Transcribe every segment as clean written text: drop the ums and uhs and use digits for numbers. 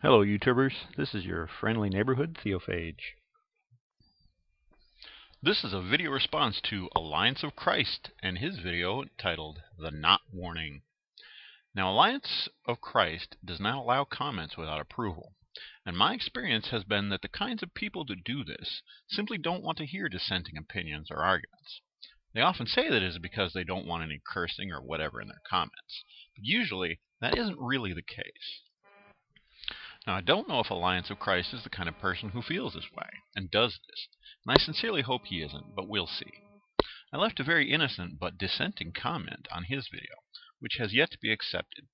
Hello YouTubers, this is your friendly neighborhood Theophage. This is a video response to Alliance of Christ and his video titled The Not Warning. Now Alliance of Christ does not allow comments without approval, and my experience has been that the kinds of people that do this simply don't want to hear dissenting opinions or arguments. They often say that it is because they don't want any cursing or whatever in their comments, but usually that isn't really the case. Now, I don't know if Alliance of Christ is the kind of person who feels this way and does this, and I sincerely hope he isn't, but we'll see. I left a very innocent but dissenting comment on his video, which has yet to be accepted,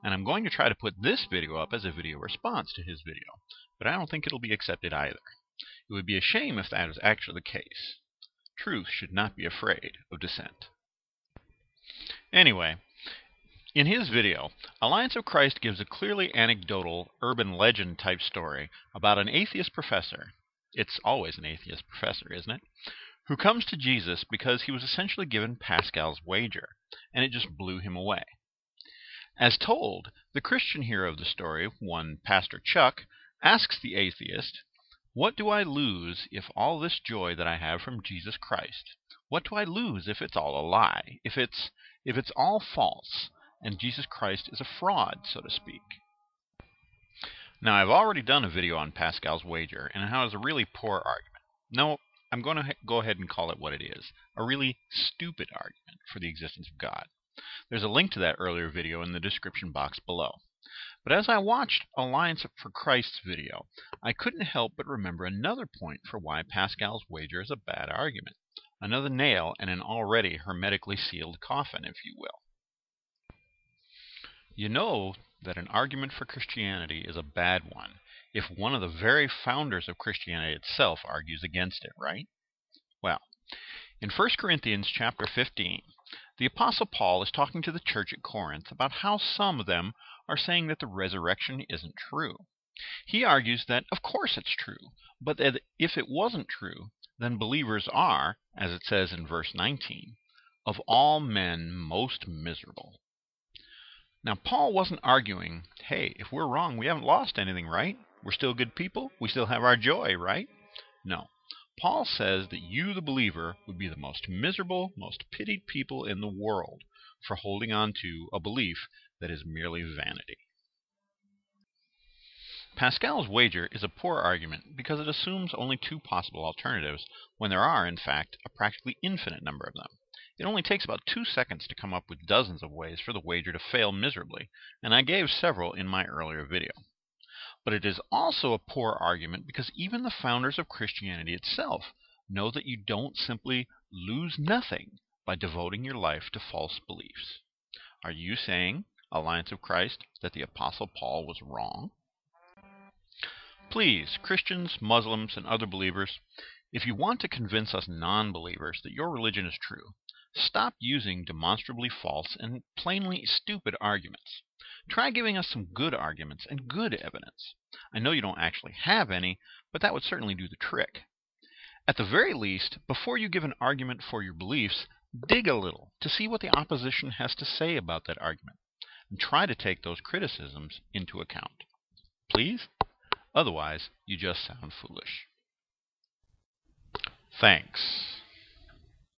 and I'm going to try to put this video up as a video response to his video, but I don't think it'll be accepted either. It would be a shame if that is actually the case. Truth should not be afraid of dissent. Anyway, in his video, Alliance of Christ gives a clearly anecdotal, urban legend type story about an atheist professor. It's always an atheist professor, isn't it? Who comes to Jesus because he was essentially given Pascal's wager, and it just blew him away. As told, the Christian hero of the story, one Pastor Chuck, asks the atheist, "What do I lose if all this joy that I have from Jesus Christ? What do I lose if it's all a lie? If it's all false? And Jesus Christ is a fraud, so to speak?" Now, I've already done a video on Pascal's wager, and how it's a really poor argument. No, I'm going to go ahead and call it what it is, a really stupid argument for the existence of God. There's a link to that earlier video in the description box below. But as I watched Alliance for Christ's video, I couldn't help but remember another point for why Pascal's wager is a bad argument. Another nail in an already hermetically sealed coffin, if you will. You know that an argument for Christianity is a bad one if one of the very founders of Christianity itself argues against it, right? Well, in 1 Corinthians chapter 15, the Apostle Paul is talking to the church at Corinth about how some of them are saying that the resurrection isn't true. He argues that, of course it's true, but that if it wasn't true, then believers are, as it says in verse 19, of all men most miserable. Now, Paul wasn't arguing, hey, if we're wrong, we haven't lost anything, right? We're still good people. We still have our joy, right? No. Paul says that you, the believer, would be the most miserable, most pitied people in the world for holding on to a belief that is merely vanity. Pascal's wager is a poor argument because it assumes only two possible alternatives when there are, in fact, a practically infinite number of them. It only takes about 2 seconds to come up with dozens of ways for the wager to fail miserably, and I gave several in my earlier video. But it is also a poor argument because even the founders of Christianity itself know that you don't simply lose nothing by devoting your life to false beliefs. Are you saying, Alliance of Christ, that the Apostle Paul was wrong? Please, Christians, Muslims, and other believers, if you want to convince us non-believers that your religion is true, stop using demonstrably false and plainly stupid arguments. Try giving us some good arguments and good evidence. I know you don't actually have any, but that would certainly do the trick. At the very least, before you give an argument for your beliefs, dig a little to see what the opposition has to say about that argument, and try to take those criticisms into account. Please? Otherwise, you just sound foolish. Thanks.